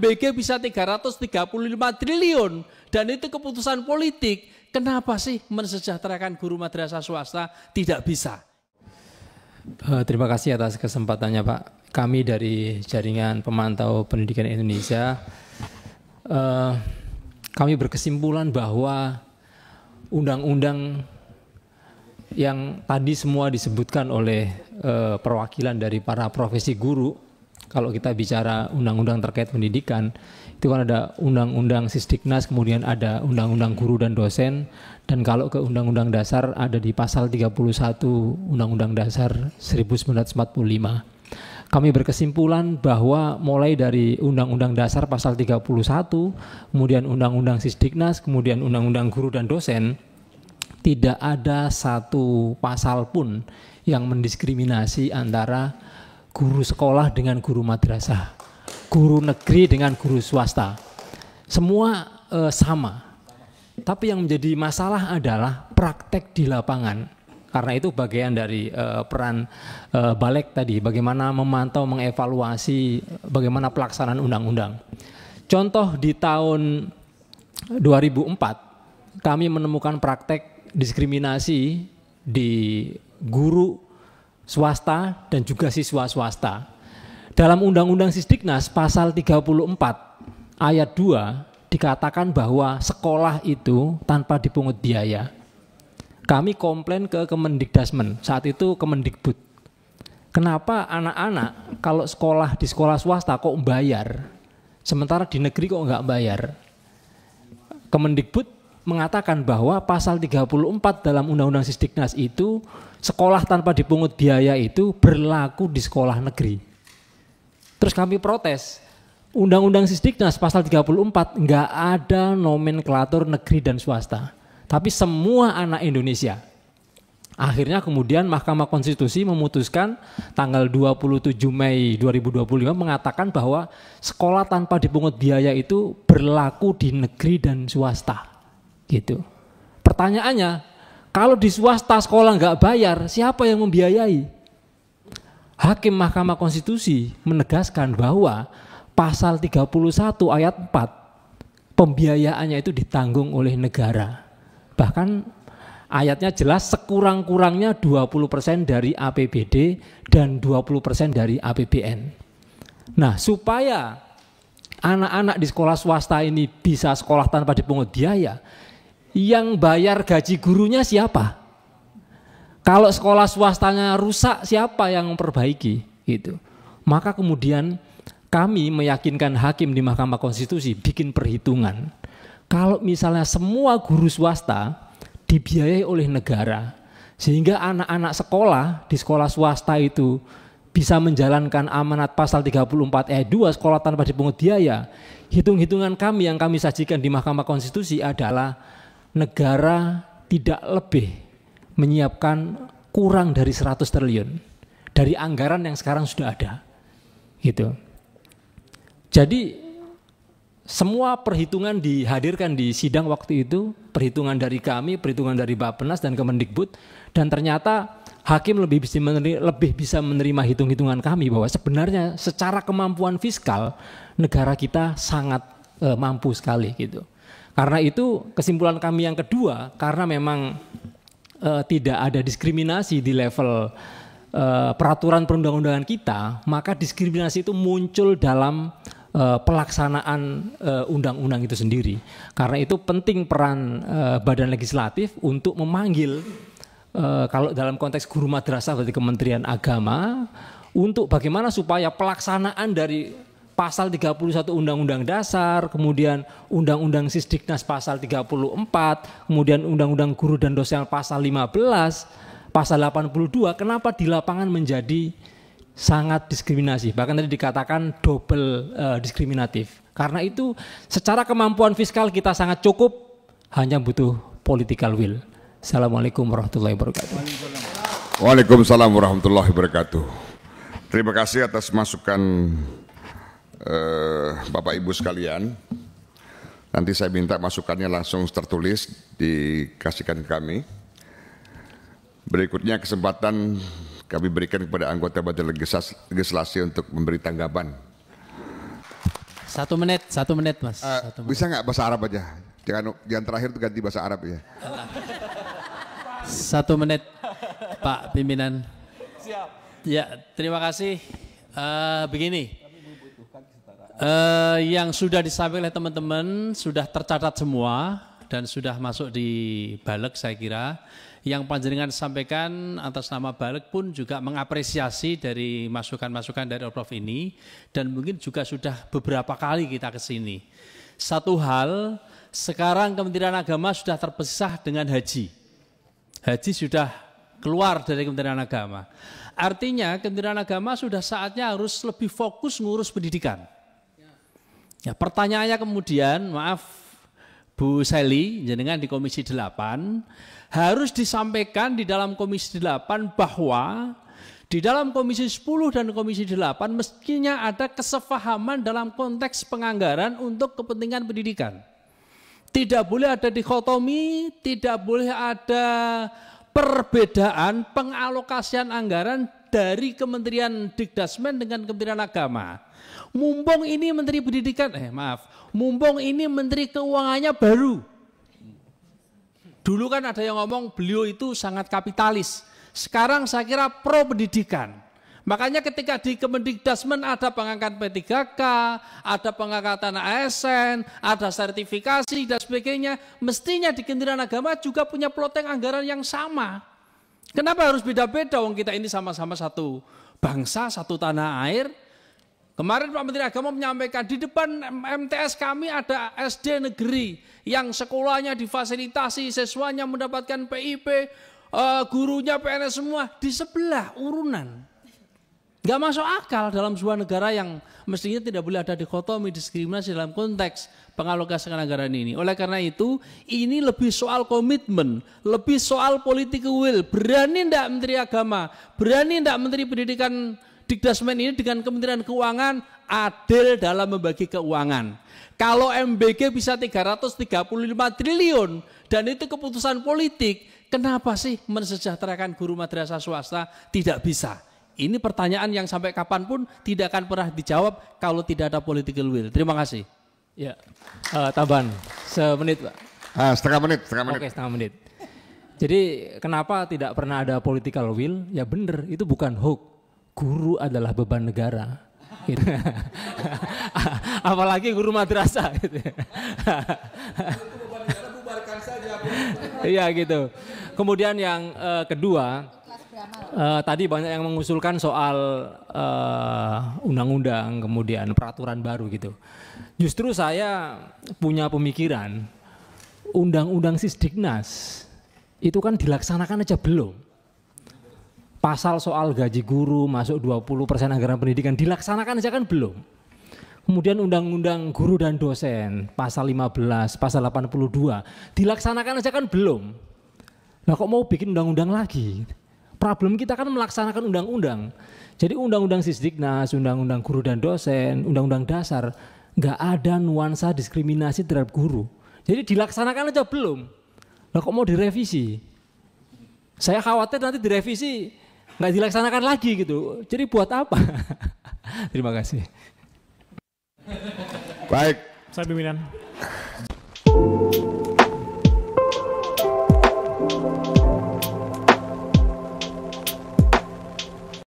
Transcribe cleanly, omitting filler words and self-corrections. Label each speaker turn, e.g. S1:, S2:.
S1: ABG bisa 335 triliun dan itu keputusan politik. Kenapa sih mensejahterakan guru madrasah swasta tidak bisa?
S2: Terima kasih atas kesempatannya Pak. Kami dari Jaringan Pemantau Pendidikan Indonesia, kami berkesimpulan bahwa undang-undang yang tadi semua disebutkan oleh perwakilan dari para profesi guru, kalau kita bicara undang-undang terkait pendidikan, itu kan ada undang-undang Sisdiknas, kemudian ada undang-undang guru dan dosen, dan kalau ke undang-undang dasar ada di pasal 31 Undang-Undang Dasar 1945. Kami berkesimpulan bahwa mulai dari Undang-Undang Dasar pasal 31, kemudian Undang-Undang Sisdiknas, kemudian Undang-Undang guru dan dosen, tidak ada satu pasal pun yang mendiskriminasi antara guru sekolah dengan guru madrasah, guru negeri dengan guru swasta. Semua sama. Tapi yang menjadi masalah adalah praktek di lapangan. Karena itu bagian dari peran Balek tadi, bagaimana memantau, mengevaluasi bagaimana pelaksanaan undang-undang. Contoh di tahun 2004 kami menemukan praktek diskriminasi di guru swasta dan juga siswa swasta. Dalam Undang-Undang Sisdiknas pasal 34 ayat 2 dikatakan bahwa sekolah itu tanpa dipungut biaya. Kami komplain ke Kemendikdasmen, saat itu Kemendikbud. Kenapa anak-anak kalau sekolah di sekolah swasta kok bayar, sementara di negeri kok nggak bayar? Kemendikbud mengatakan bahwa pasal 34 dalam Undang-Undang Sisdiknas itu sekolah tanpa dipungut biaya itu berlaku di sekolah negeri. Terus kami protes, Undang-Undang Sisdiknas pasal 34 nggak ada nomenklatur negeri dan swasta, tapi semua anak Indonesia. Akhirnya kemudian Mahkamah Konstitusi memutuskan tanggal 27 Mei 2025 mengatakan bahwa sekolah tanpa dipungut biaya itu berlaku di negeri dan swasta. Gitu. Pertanyaannya, kalau di swasta sekolah nggak bayar, siapa yang membiayai? Hakim Mahkamah Konstitusi menegaskan bahwa pasal 31 ayat 4 pembiayaannya itu ditanggung oleh negara. Bahkan ayatnya jelas sekurang-kurangnya 20% dari APBD dan 20% dari APBN. Nah, supaya anak-anak di sekolah swasta ini bisa sekolah tanpa dipungut biaya, yang bayar gaji gurunya siapa? Kalau sekolah swastanya rusak, siapa yang memperbaiki? Gitu. Maka kemudian kami meyakinkan hakim di Mahkamah Konstitusi bikin perhitungan. Kalau misalnya semua guru swasta dibiayai oleh negara, sehingga anak-anak sekolah di sekolah swasta itu bisa menjalankan amanat pasal 34 ayat 2 sekolah tanpa dipungut biaya, hitung-hitungan kami yang kami sajikan di Mahkamah Konstitusi adalah negara tidak lebih menyiapkan kurang dari 100 triliun dari anggaran yang sekarang sudah ada. Gitu. Jadi semua perhitungan dihadirkan di sidang waktu itu, perhitungan dari kami, perhitungan dari Bappenas dan Kemendikbud, dan ternyata hakim lebih bisa menerima hitung-hitungan kami bahwa sebenarnya secara kemampuan fiskal negara kita sangat mampu sekali gitu. Karena itu kesimpulan kami yang kedua, karena memang tidak ada diskriminasi di level peraturan perundang-undangan kita, maka diskriminasi itu muncul dalam pelaksanaan undang-undang itu sendiri. Karena itu penting peran badan legislatif untuk memanggil, kalau dalam konteks guru madrasah berarti Kementerian Agama, untuk bagaimana supaya pelaksanaan dari pasal 31 Undang-Undang Dasar, kemudian Undang-Undang Sisdiknas pasal 34, kemudian Undang-Undang Guru dan Dosen pasal 15, pasal 82, kenapa di lapangan menjadi sangat diskriminasi, bahkan tadi dikatakan double diskriminatif. Karena itu secara kemampuan fiskal kita sangat cukup, hanya butuh political will. Assalamualaikum warahmatullahi wabarakatuh.
S3: Waalaikumsalam warahmatullahi wabarakatuh. Terima kasih atas masukan Bapak Ibu sekalian. Nanti saya minta masukannya langsung tertulis dikasihkan ke kami. Berikutnya kesempatan kami berikan kepada anggota Badan Legislasi untuk memberi tanggapan.
S1: 1 menit Mas.
S3: Bisa nggak bahasa Arab aja? Jangan terakhir itu ganti bahasa Arab ya.
S1: 1 menit Pak Pimpinan. Siap. Ya, terima kasih. Begini, yang sudah disampaikan oleh teman-teman sudah tercatat semua dan sudah masuk di Baleg saya kira. Yang panjenengan sampaikan atas nama Baleg pun juga mengapresiasi dari masukan-masukan dari Prof ini dan mungkin juga sudah beberapa kali kita ke sini. Satu hal, sekarang Kementerian Agama sudah terpisah dengan haji. Haji sudah keluar dari Kementerian Agama. Artinya Kementerian Agama sudah saatnya harus lebih fokus ngurus pendidikan. Ya, pertanyaannya kemudian, maaf Bu Sally, jenengan di Komisi 8, harus disampaikan di dalam Komisi 8 bahwa di dalam Komisi 10 dan Komisi 8 mestinya ada kesepahaman dalam konteks penganggaran untuk kepentingan pendidikan. Tidak boleh ada dikotomi, tidak boleh ada perbedaan pengalokasian anggaran dari Kementerian Dikdasmen dengan Kementerian Agama. Mumpung ini Menteri Pendidikan, mumpung ini Menteri Keuangannya baru. Dulu kan ada yang ngomong beliau itu sangat kapitalis. Sekarang saya kira pro pendidikan. Makanya ketika di Kemendikdasmen ada pengangkatan P3K, ada pengangkatan ASN, ada sertifikasi dan sebagainya, mestinya di Kementerian Agama juga punya ploteng anggaran yang sama. Kenapa harus beda-beda? Wong kita ini sama-sama satu bangsa, satu tanah air. Kemarin Pak Menteri Agama menyampaikan di depan MTS kami ada SD negeri yang sekolahnya difasilitasi, siswanya mendapatkan PIP, gurunya PNS semua di sebelah urunan. Gak masuk akal dalam sebuah negara yang mestinya tidak boleh ada dikotomi, diskriminasi dalam konteks pengalokasian anggaran ini. Oleh karena itu, ini lebih soal komitmen, lebih soal political will. Berani enggak Menteri Agama, berani enggak Menteri Pendidikan Dikdasmen ini dengan Kementerian Keuangan adil dalam membagi keuangan. Kalau MBG bisa 335 triliun dan itu keputusan politik, kenapa sih mensejahterakan guru madrasah swasta tidak bisa? Ini pertanyaan yang sampai kapanpun tidak akan pernah dijawab kalau tidak ada political will. Terima kasih.
S2: Ya, tambahan semenit Pak.
S3: Setengah menit.
S2: Oke, setengah menit. Jadi kenapa tidak pernah ada political will? Ya benar, itu bukan hoax. Guru adalah beban negara. Gitu. Apalagi guru madrasah. Gitu. Iya gitu. Kemudian yang kedua, tadi banyak yang mengusulkan soal undang-undang, kemudian peraturan baru gitu. Justru saya punya pemikiran, undang-undang Sisdiknas itu kan dilaksanakan aja belum. Pasal soal gaji guru masuk 20% anggaran pendidikan dilaksanakan aja kan belum. Kemudian undang-undang guru dan dosen pasal 15, pasal 82 dilaksanakan aja kan belum. Nah kok mau bikin undang-undang lagi? Problem kita kan melaksanakan undang-undang. Jadi undang-undang Sisdiknas, undang-undang guru dan dosen, undang-undang dasar nggak ada nuansa diskriminasi terhadap guru. Jadi dilaksanakan aja belum. Nah kok mau direvisi? Saya khawatir nanti direvisi nggak dilaksanakan lagi gitu. Jadi buat apa? Terima kasih.
S3: Baik.
S4: Saya pimpinan.